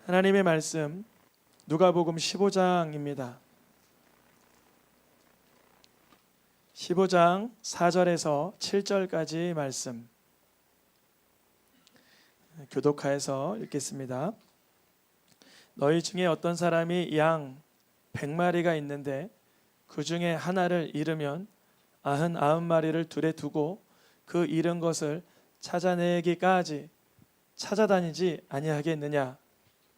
하나님의 말씀 누가복음 15장입니다. 15장 4절에서 7절까지 말씀 교독하여서 읽겠습니다. 너희 중에 어떤 사람이 양 100마리가 있는데 그 중에 하나를 잃으면 99마리를 둘에 두고 그 잃은 것을 찾아내기까지 찾아다니지 아니하겠느냐.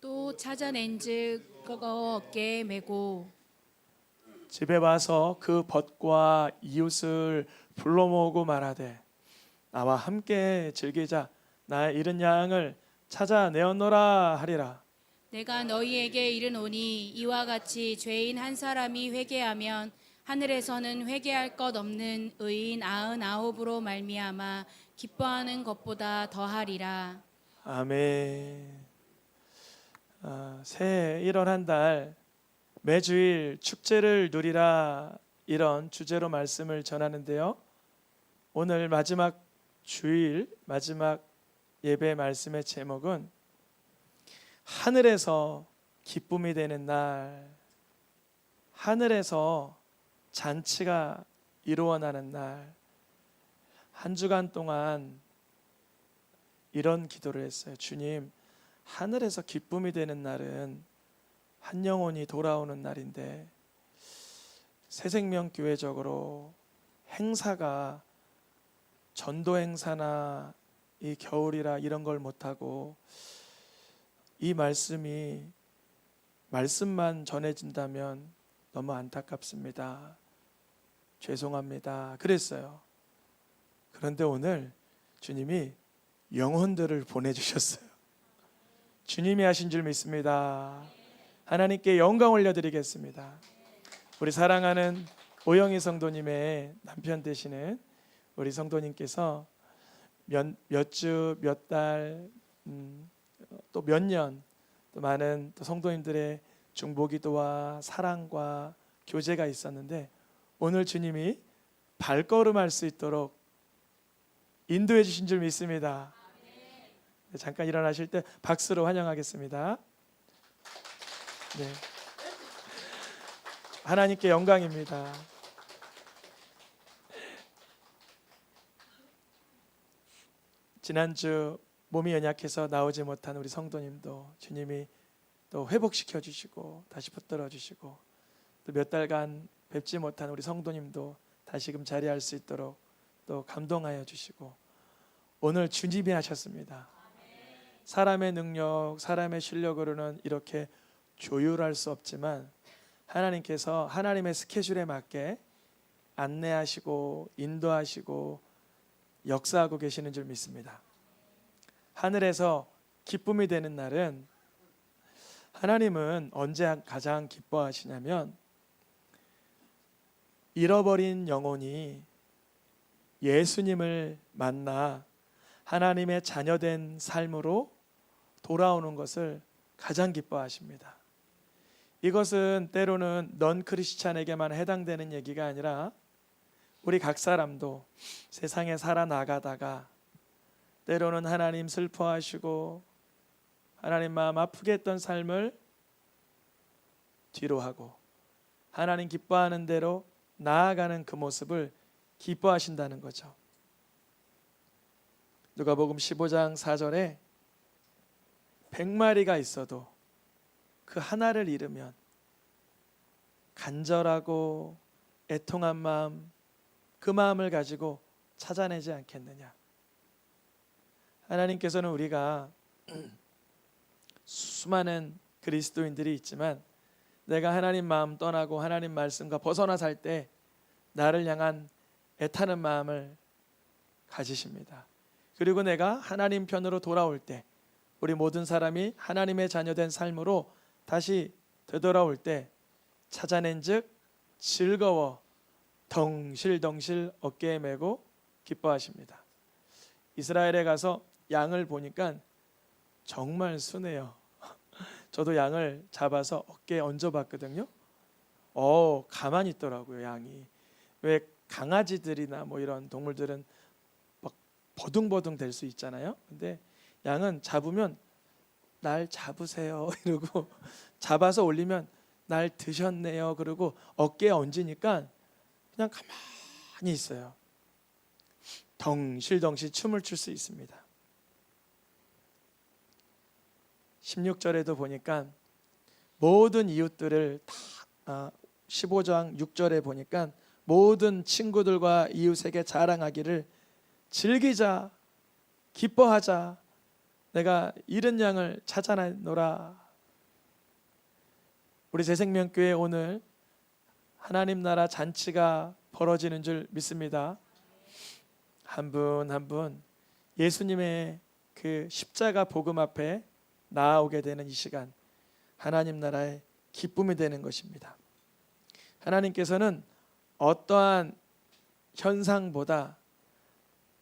또 찾아낸즉 그거 어깨에 메고 집에 와서 그 벗과 이웃을 불러 모으고 말하되 나와 함께 즐기자. 나의 잃은 양을 찾아내었노라 하리라. 내가 너희에게 이르노니 이와 같이 죄인 한 사람이 회개하면 하늘에서는 회개할 것 없는 의인 99으로 말미암아 기뻐하는 것보다 더하리라. 아멘. 새해 1월 한 달 매주일 축제를 누리라, 이런 주제로 말씀을 전하는데요. 오늘 마지막 주일 마지막 예배 말씀의 제목은 하늘에서 기쁨이 되는 날, 하늘에서 잔치가 이루어나는 날. 한 주간 동안 이런 기도를 했어요. 주님, 하늘에서 기쁨이 되는 날은 한 영혼이 돌아오는 날인데 새생명교회적으로 행사가 전도 행사나 이 겨울이라 이런 걸 못하고 이 말씀만 전해진다면 너무 안타깝습니다. 죄송합니다. 그랬어요. 그런데 오늘 주님이 영혼들을 보내주셨어요. 주님이 하신 줄 믿습니다. 하나님께 영광 올려드리겠습니다. 우리 사랑하는 오영희 성도님의 남편 되시는 우리 성도님께서 몇 주, 몇 달, 또 몇 년, 또 많은 또 성도님들의 중보기도와 사랑과 교제가 있었는데 오늘 주님이 발걸음할 수 있도록 인도해 주신 줄 믿습니다. 잠깐 일어나실 때 박수로 환영하겠습니다. 네. 하나님께 영광입니다. 지난주 몸이 연약해서 나오지 못한 우리 성도님도 주님이 또 회복시켜 주시고 다시 붙들어 주시고 또 몇 달간 뵙지 못한 우리 성도님도 다시금 자리할 수 있도록 또 감동하여 주시고 오늘 주님이 하셨습니다. 사람의 능력, 사람의 실력으로는 이렇게 조율할 수 없지만 하나님께서 하나님의 스케줄에 맞게 안내하시고 인도하시고 역사하고 계시는 줄 믿습니다. 하늘에서 기쁨이 되는 날은 하나님은 언제 가장 기뻐하시냐면 잃어버린 영혼이 예수님을 만나 하나님의 자녀된 삶으로 돌아오는 것을 가장 기뻐하십니다. 이것은 때로는 넌 크리스찬에게만 해당되는 얘기가 아니라 우리 각 사람도 세상에 살아나가다가 때로는 하나님 슬퍼하시고 하나님 마음 아프게 했던 삶을 뒤로 하고 하나님 기뻐하는 대로 나아가는 그 모습을 기뻐하신다는 거죠. 누가복음 15장 4절에 100마리가 있어도 그 하나를 잃으면 간절하고 애통한 마음, 그 마음을 가지고 찾아내지 않겠느냐. 하나님께서는 우리가 수많은 그리스도인들이 있지만 내가 하나님 마음 떠나고 하나님 말씀과 벗어나 살 때 나를 향한 애타는 마음을 가지십니다. 그리고 내가 하나님 편으로 돌아올 때 우리 모든 사람이 하나님의 자녀된 삶으로 다시 되돌아올 때 찾아낸즉 즐거워 덩실덩실 어깨에 메고 기뻐하십니다. 이스라엘에 가서 양을 보니까 정말 순해요. 저도 양을 잡아서 어깨에 얹어봤거든요. 가만히 있더라고요. 양이. 왜 강아지들이나 뭐 이런 동물들은 막 버둥버둥 될 수 있잖아요. 근데 양은 잡으면 날 잡으세요 이러고 잡아서 올리면 날 드셨네요 그러고 어깨에 얹으니까 그냥 가만히 있어요. 덩실덩실 춤을 출 수 있습니다. 16절에도 보니까 모든 이웃들을 다 15장 6절에 보니까 모든 친구들과 이웃에게 자랑하기를 즐기자 기뻐하자 내가 잃은 양을 찾아내노라. 우리 새생명교회 오늘 하나님 나라 잔치가 벌어지는 줄 믿습니다. 한 분 한 분 예수님의 그 십자가 복음 앞에 나아오게 되는 이 시간 하나님 나라의 기쁨이 되는 것입니다. 하나님께서는 어떠한 현상보다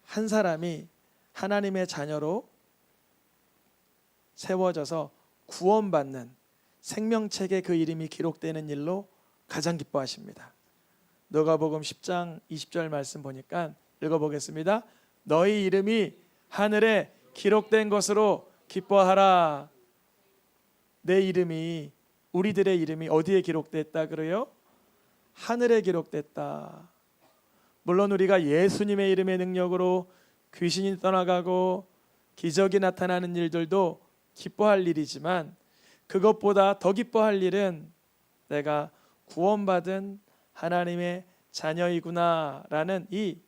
한 사람이 하나님의 자녀로 세워져서 구원받는 생명책에 그 이름이 기록되는 일로 가장 기뻐하십니다. 누가복음 10장 20절 말씀 보니까 읽어보겠습니다. 너희 이름이 하늘에 기록된 것으로 기뻐하라. 내 이름이 우리들의 이름이 어디에 기록됐다 그래요? 하늘에 기록됐다. 물론 우리가 예수님의 이름의 능력으로 귀신이 떠나가고 기적이 나타나는 일들도 기뻐할 일이지만 그것보다 더 기뻐할 일은 내가 구원받은 하나님의 자녀이구나라는 이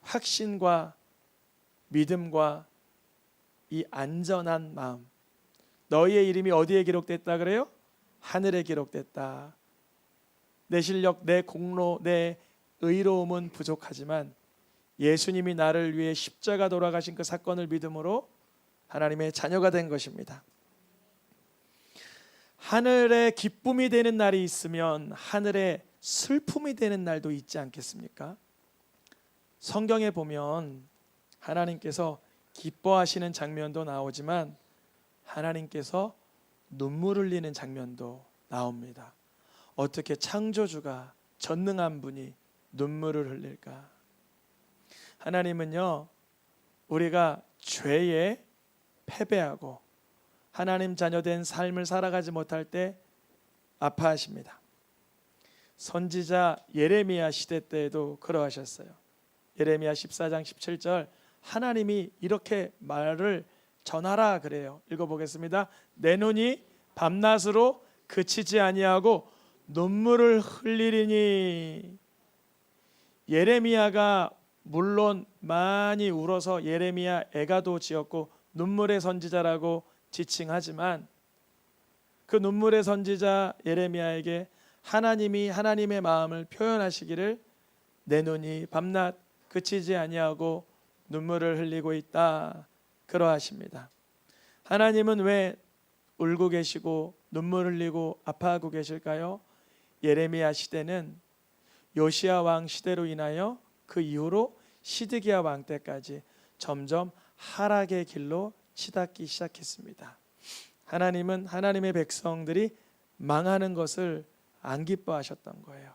확신과 믿음과 이 안전한 마음. 너희의 이름이 어디에 기록됐다 그래요? 하늘에 기록됐다. 내 실력, 내 공로, 내 의로움은 부족하지만 예수님이 나를 위해 십자가 돌아가신 그 사건을 믿음으로 하나님의 자녀가 된 것입니다. 하늘에 기쁨이 되는 날이 있으면 하늘에 슬픔이 되는 날도 있지 않겠습니까? 성경에 보면 하나님께서 기뻐하시는 장면도 나오지만 하나님께서 눈물 흘리는 장면도 나옵니다. 어떻게 창조주가 전능한 분이 눈물을 흘릴까? 하나님은요, 우리가 죄에 패배하고 하나님 자녀된 삶을 살아가지 못할 때 아파하십니다. 선지자 예레미야 시대 때에도 그러하셨어요. 예레미야 14장 17절 하나님이 이렇게 말을 전하라 그래요. 읽어보겠습니다. 내 눈이 밤낮으로 그치지 아니하고 눈물을 흘리리니. 예레미야가 물론 많이 울어서 예레미야 애가도 지었고 눈물의 선지자라고 지칭하지만 그 눈물의 선지자 예레미야에게 하나님이 하나님의 마음을 표현하시기를 내 눈이 밤낮 그치지 아니하고 눈물을 흘리고 있다 그러하십니다. 하나님은 왜 울고 계시고 눈물 흘리고 아파하고 계실까요? 예레미야 시대는 요시야 왕 시대로 인하여 그 이후로 시드기야 왕 때까지 점점 하락의 길로 치닫기 시작했습니다. 하나님은 하나님의 백성들이 망하는 것을 안 기뻐하셨던 거예요.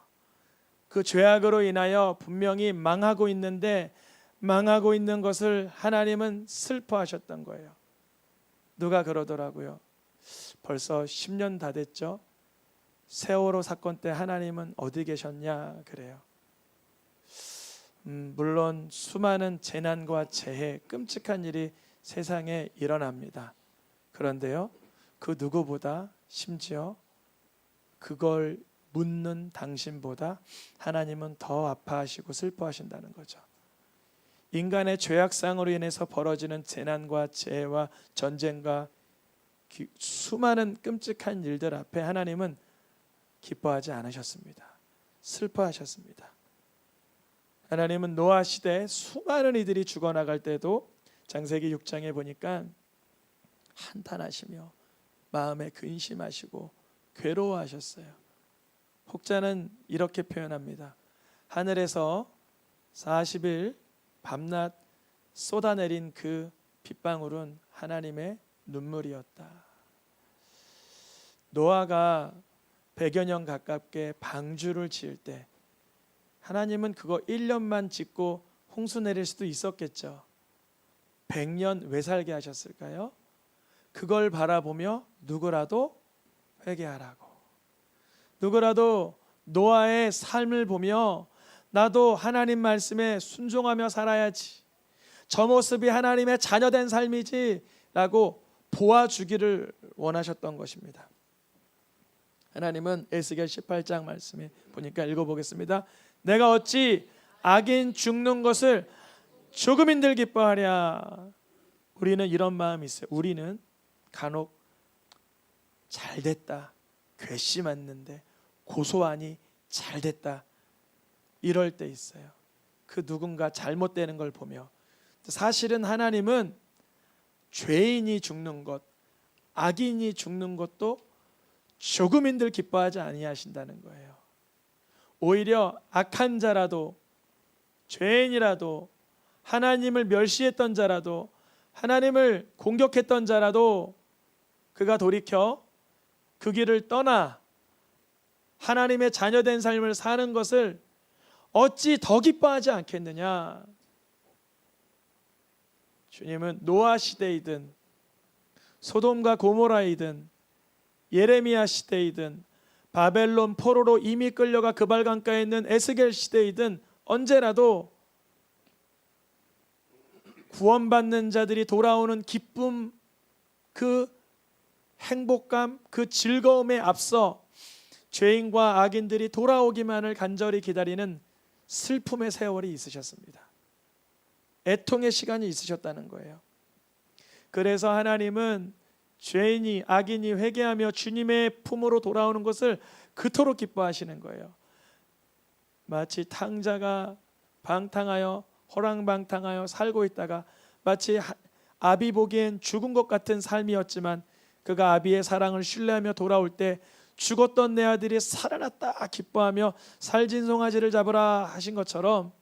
그 죄악으로 인하여 분명히 망하고 있는데 망하고 있는 것을 하나님은 슬퍼하셨던 거예요. 누가 그러더라고요. 벌써 10년 다 됐죠. 세월호 사건 때 하나님은 어디 계셨냐 그래요. 물론 수많은 재난과 재해, 끔찍한 일이 세상에 일어납니다. 그런데요, 그 누구보다 심지어 그걸 묻는 당신보다 하나님은 더 아파하시고 슬퍼하신다는 거죠. 인간의 죄악상으로 인해서 벌어지는 재난과 재해와 전쟁과 수많은 끔찍한 일들 앞에 하나님은 기뻐하지 않으셨습니다. 슬퍼하셨습니다. 하나님은 노아 시대에 수많은 이들이 죽어나갈 때도 창세기 6장에 보니까 한탄하시며 마음에 근심하시고 괴로워하셨어요. 혹자는 이렇게 표현합니다. 하늘에서 40일 밤낮 쏟아내린 그 빗방울은 하나님의 눈물이었다. 노아가 100여 년 가깝게 방주를 지을 때 하나님은 그거 1년만 짓고 홍수 내릴 수도 있었겠죠. 100년 왜 살게 하셨을까요? 그걸 바라보며 누구라도 회개하라고. 누구라도 노아의 삶을 보며 나도 하나님 말씀에 순종하며 살아야지, 저 모습이 하나님의 자녀된 삶이지 라고 보아주기를 원하셨던 것입니다. 하나님은 에스겔 18장 말씀에 보니까 읽어보겠습니다. 내가 어찌 악인 죽는 것을 조금인들 기뻐하랴. 우리는 이런 마음이 있어요. 우리는 간혹 잘됐다, 괘씸했는데 고소하니 잘됐다, 이럴 때 있어요. 그 누군가 잘못되는 걸 보며. 사실은 하나님은 죄인이 죽는 것, 악인이 죽는 것도 조금인들 기뻐하지 아니하신다는 거예요. 오히려 악한 자라도, 죄인이라도, 하나님을 멸시했던 자라도, 하나님을 공격했던 자라도 그가 돌이켜 그 길을 떠나 하나님의 자녀된 삶을 사는 것을 어찌 더 기뻐하지 않겠느냐. 주님은 노아 시대이든 소돔과 고모라이든 예레미야 시대이든 바벨론 포로로 이미 끌려가 그발강가에 있는 에스겔 시대이든 언제라도 구원받는 자들이 돌아오는 기쁨, 그 행복감, 그 즐거움에 앞서 죄인과 악인들이 돌아오기만을 간절히 기다리는 슬픔의 세월이 있으셨습니다. 애통의 시간이 있으셨다는 거예요. 그래서 하나님은 죄인이, 악인이 회개하며 주님의 품으로 돌아오는 것을 그토록 기뻐하시는 거예요. 마치 탕자가 방탕하여 호랑방탕하여 살고 있다가 마치 아비 보기엔 죽은 것 같은 삶이었지만 그가 아비의 사랑을 신뢰하며 돌아올 때 죽었던 내 아들이 살아났다 기뻐하며 살진송아지를 잡으라 하신 것처럼,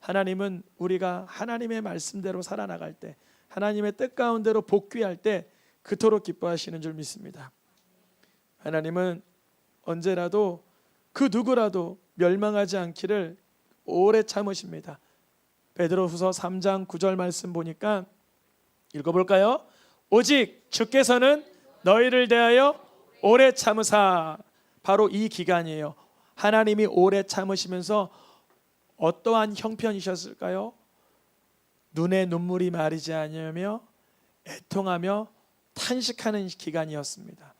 하나님은 우리가 하나님의 말씀대로 살아나갈 때, 하나님의 뜻 가운데로 복귀할 때 그토록 기뻐하시는 줄 믿습니다. 하나님은 언제라도 그 누구라도 멸망하지 않기를 오래 참으십니다. 베드로후서 3장 9절 말씀 보니까 읽어볼까요? 오직 주께서는 너희를 대하여 오래 참으사. 바로 이 기간이에요. 하나님이 오래 참으시면서 어떠한 형편이셨을까요? 눈에 눈물이 마르지 않으며 애통하며 탄식하는 기간이었습니다.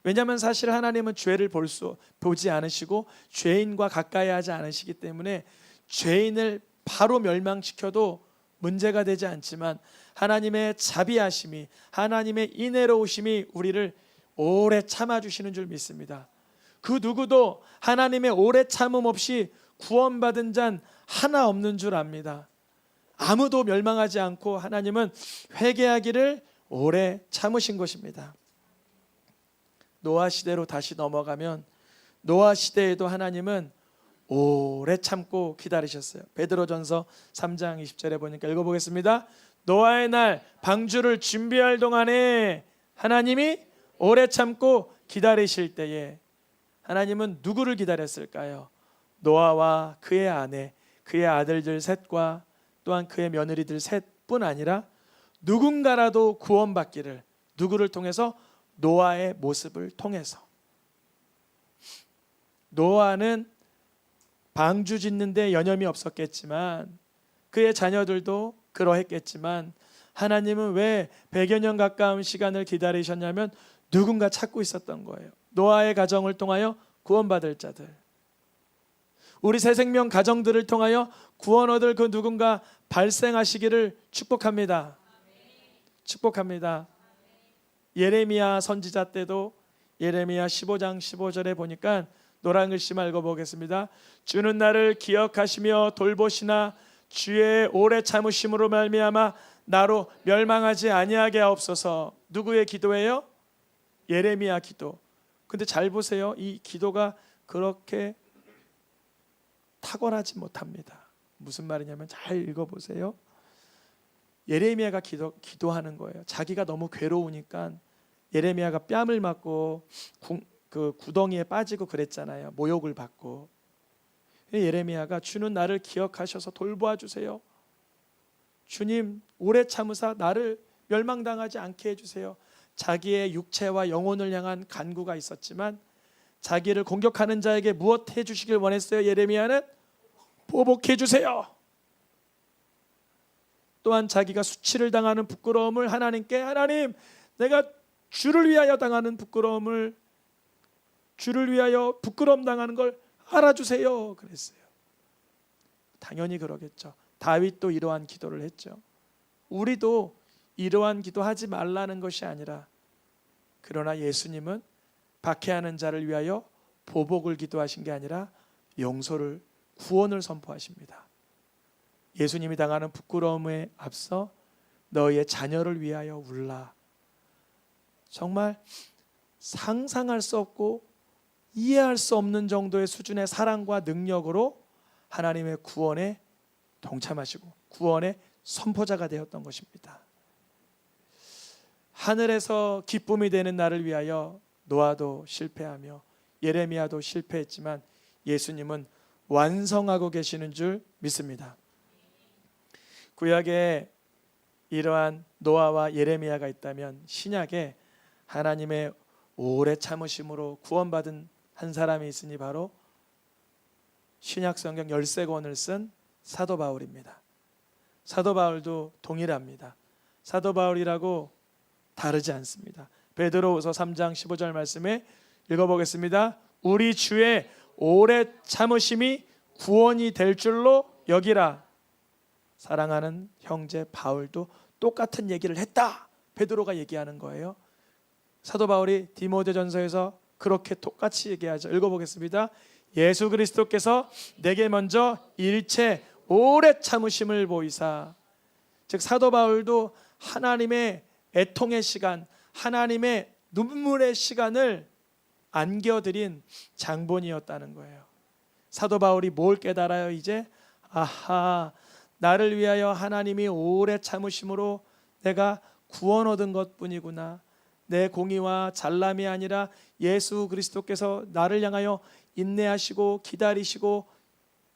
왜냐하면 사실 하나님은 죄를 보지 않으시고 죄인과 가까이 하지 않으시기 때문에 죄인을 바로 멸망시켜도 문제가 되지 않지만 하나님의 자비하심이, 하나님의 인애로우심이 우리를 오래 참아주시는 줄 믿습니다. 그 누구도 하나님의 오래 참음 없이 구원받은 잔 하나 없는 줄 압니다. 아무도 멸망하지 않고 하나님은 회개하기를 오래 참으신 것입니다. 노아 시대로 다시 넘어가면 노아 시대에도 하나님은 오래 참고 기다리셨어요. 베드로전서 3장 20절에 보니까 읽어보겠습니다. 노아의 날 방주를 준비할 동안에 하나님이 오래 참고 기다리실 때에, 하나님은 누구를 기다렸을까요? 노아와 그의 아내, 그의 아들들 셋과 또한 그의 며느리들 셋뿐 아니라 누군가라도 구원받기를, 누구를 통해서? 노아의 모습을 통해서. 노아는 방주 짓는데 여념이 없었겠지만 그의 자녀들도 그러했겠지만 하나님은 왜 100여 년 가까운 시간을 기다리셨냐면 누군가 찾고 있었던 거예요. 노아의 가정을 통하여 구원받을 자들, 우리 새 생명 가정들을 통하여 구원 얻을 그 누군가 발생하시기를 축복합니다. 축복합니다. 예레미야 선지자 때도 예레미야 15장 15절에 보니까 노란 글씨만 읽어보겠습니다. 주는 나를 기억하시며 돌보시나 주의 오래 참으심으로 말미암아 나로 멸망하지 아니하게 하옵소서. 누구의 기도예요? 예레미야 기도. 근데 잘 보세요. 이 기도가 그렇게 탁월하지 못합니다. 무슨 말이냐면 잘 읽어보세요. 예레미야가 기도하는 거예요. 자기가 너무 괴로우니까 예레미야가 뺨을 맞고 그 구덩이에 빠지고 그랬잖아요. 모욕을 받고. 예레미야가 주는 나를 기억하셔서 돌보아 주세요. 주님 오래 참으사 나를 멸망당하지 않게 해주세요. 자기의 육체와 영혼을 향한 간구가 있었지만 자기를 공격하는 자에게 무엇 해주시길 원했어요? 예레미야는 보복해 주세요. 또한 자기가 수치를 당하는 부끄러움을 하나님께, 하나님, 내가 주를 위하여 당하는 부끄러움을, 주를 위하여 부끄러움 당하는 걸 알아주세요 그랬어요. 당연히 그러겠죠. 다윗도 이러한 기도를 했죠. 우리도 이러한 기도하지 말라는 것이 아니라, 그러나 예수님은 박해하는 자를 위하여 보복을 기도하신 게 아니라 용서를, 구원을 선포하십니다. 예수님이 당하는 부끄러움에 앞서 너희의 자녀를 위하여 울라. 정말 상상할 수 없고 이해할 수 없는 정도의 수준의 사랑과 능력으로 하나님의 구원에 동참하시고 구원의 선포자가 되었던 것입니다. 하늘에서 기쁨이 되는 나를 위하여 노아도 실패하며 예레미야도 실패했지만 예수님은 완성하고 계시는 줄 믿습니다. 구약에 이러한 노아와 예레미야가 있다면 신약에 하나님의 오래 참으심으로 구원받은 한 사람이 있으니 바로 신약 성경 13권을 쓴 사도 바울입니다. 사도 바울도 동일합니다. 사도 바울이라고 다르지 않습니다. 베드로후서 3장 15절 말씀에 읽어보겠습니다. 우리 주의 오래 참으심이 구원이 될 줄로 여기라. 사랑하는 형제 바울도 똑같은 얘기를 했다. 베드로가 얘기하는 거예요. 사도 바울이 디모데전서에서 그렇게 똑같이 얘기하죠. 읽어보겠습니다. 예수 그리스도께서 내게 먼저 일체 오래 참으심을 보이사. 즉 사도 바울도 하나님의 애통의 시간, 하나님의 눈물의 시간을 안겨드린 장본이었다는 거예요. 사도 바울이 뭘 깨달아요? 이제 아하, 나를 위하여 하나님이 오래 참으심으로 내가 구원 얻은 것뿐이구나. 내 공의와 잘남이 아니라 예수 그리스도께서 나를 향하여 인내하시고 기다리시고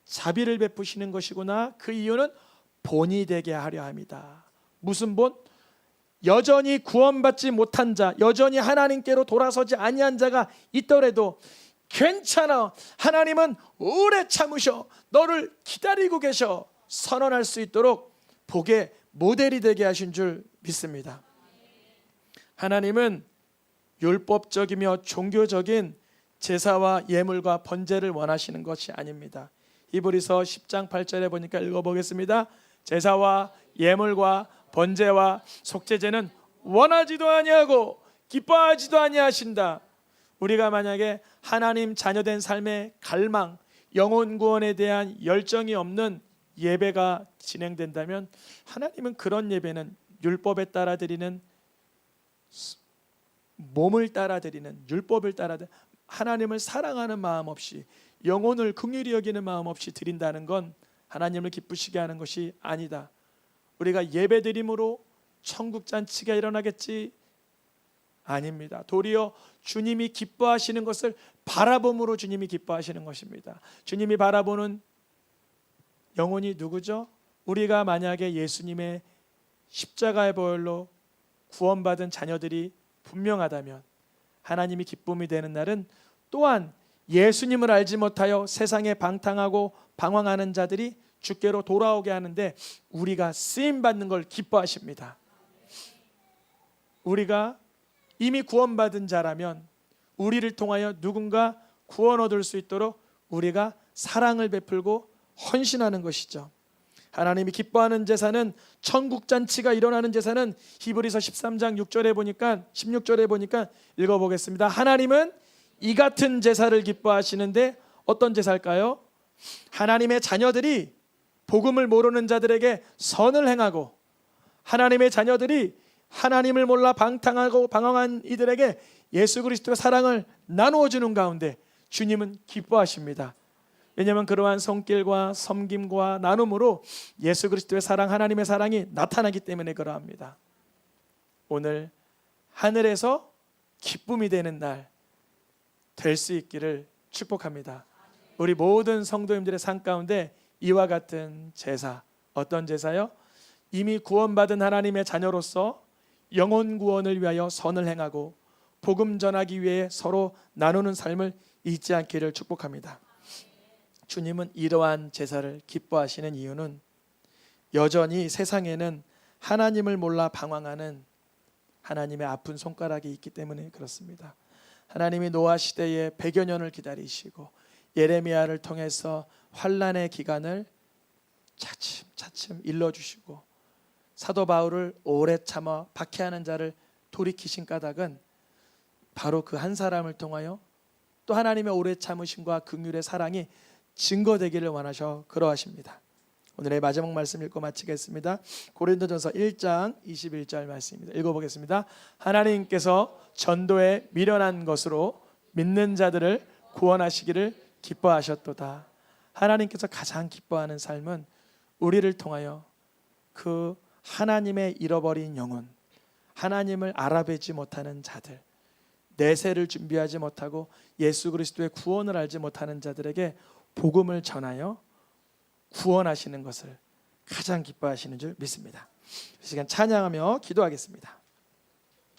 자비를 베푸시는 것이구나. 그 이유는 본이 되게 하려 함이다. 무슨 본? 여전히 구원받지 못한 자, 여전히 하나님께로 돌아서지 아니한 자가 있더라도 괜찮아, 하나님은 오래 참으셔, 너를 기다리고 계셔 선언할 수 있도록 복의 모델이 되게 하신 줄 믿습니다. 하나님은 율법적이며 종교적인 제사와 예물과 번제를 원하시는 것이 아닙니다. 히브리서 10장 8절에 보니까 읽어보겠습니다. 제사와 예물과 번제와 속죄제는 원하지도 아니하고 기뻐하지도 아니하신다. 우리가 만약에 하나님 자녀된 삶의 갈망, 영혼 구원에 대한 열정이 없는 예배가 진행된다면 하나님은 그런 예배는 율법에 따라 드리는, 몸을 따라 드리는, 율법을 따라 드리는, 하나님을 사랑하는 마음 없이, 영혼을 긍휼히 여기는 마음 없이 드린다는 건 하나님을 기쁘시게 하는 것이 아니다. 우리가 예배드림으로 천국 잔치가 일어나겠지? 아닙니다. 도리어 주님이 기뻐하시는 것을 바라봄으로 주님이 기뻐하시는 것입니다. 주님이 바라보는 영혼이 누구죠? 우리가 만약에 예수님의 십자가의 보혈로 구원받은 자녀들이 분명하다면 하나님이 기쁨이 되는 날은 또한 예수님을 알지 못하여 세상에 방탕하고 방황하는 자들이 주께로 돌아오게 하는데 우리가 쓰임받는 걸 기뻐하십니다. 우리가 이미 구원받은 자라면 우리를 통하여 누군가 구원 얻을 수 있도록 우리가 사랑을 베풀고 헌신하는 것이죠. 하나님이 기뻐하는 제사는, 천국 잔치가 일어나는 제사는 히브리서 13장 6절에 보니까, 16절에 보니까 읽어보겠습니다. 하나님은 이 같은 제사를 기뻐하시는데 어떤 제사일까요? 하나님의 자녀들이 복음을 모르는 자들에게 선을 행하고, 하나님의 자녀들이 하나님을 몰라 방탕하고 방황한 이들에게 예수 그리스도의 사랑을 나누어 주는 가운데 주님은 기뻐하십니다. 왜냐하면 그러한 손길과 섬김과 나눔으로 예수 그리스도의 사랑, 하나님의 사랑이 나타나기 때문에 그러합니다. 오늘 하늘에서 기쁨이 되는 날 될 수 있기를 축복합니다. 우리 모든 성도님들의 삶 가운데 이와 같은 제사, 어떤 제사요? 이미 구원받은 하나님의 자녀로서 영혼 구원을 위하여 선을 행하고 복음 전하기 위해 서로 나누는 삶을 잊지 않기를 축복합니다. 주님은 이러한 제사를 기뻐하시는 이유는 여전히 세상에는 하나님을 몰라 방황하는 하나님의 아픈 손가락이 있기 때문에 그렇습니다. 하나님이 노아 시대에 100여 년을 기다리시고 예레미야를 통해서 환난의 기간을 차츰차츰 일러주시고 사도 바울을 오래 참아 박해하는 자를 돌이키신 까닭은 바로 그 한 사람을 통하여 또 하나님의 오래 참으심과 긍휼의 사랑이 증거되기를 원하셔 그러하십니다. 오늘의 마지막 말씀 읽고 마치겠습니다. 고린도전서 1장 21절 말씀입니다. 읽어보겠습니다. 하나님께서 전도에 미련한 것으로 믿는 자들을 구원하시기를 기뻐하셨도다. 하나님께서 가장 기뻐하는 삶은 우리를 통하여 그 하나님의 잃어버린 영혼, 하나님을 알아보지 못하는 자들, 내세를 준비하지 못하고 예수 그리스도의 구원을 알지 못하는 자들에게 복음을 전하여 구원하시는 것을 가장 기뻐하시는 줄 믿습니다. 이 시간 찬양하며 기도하겠습니다.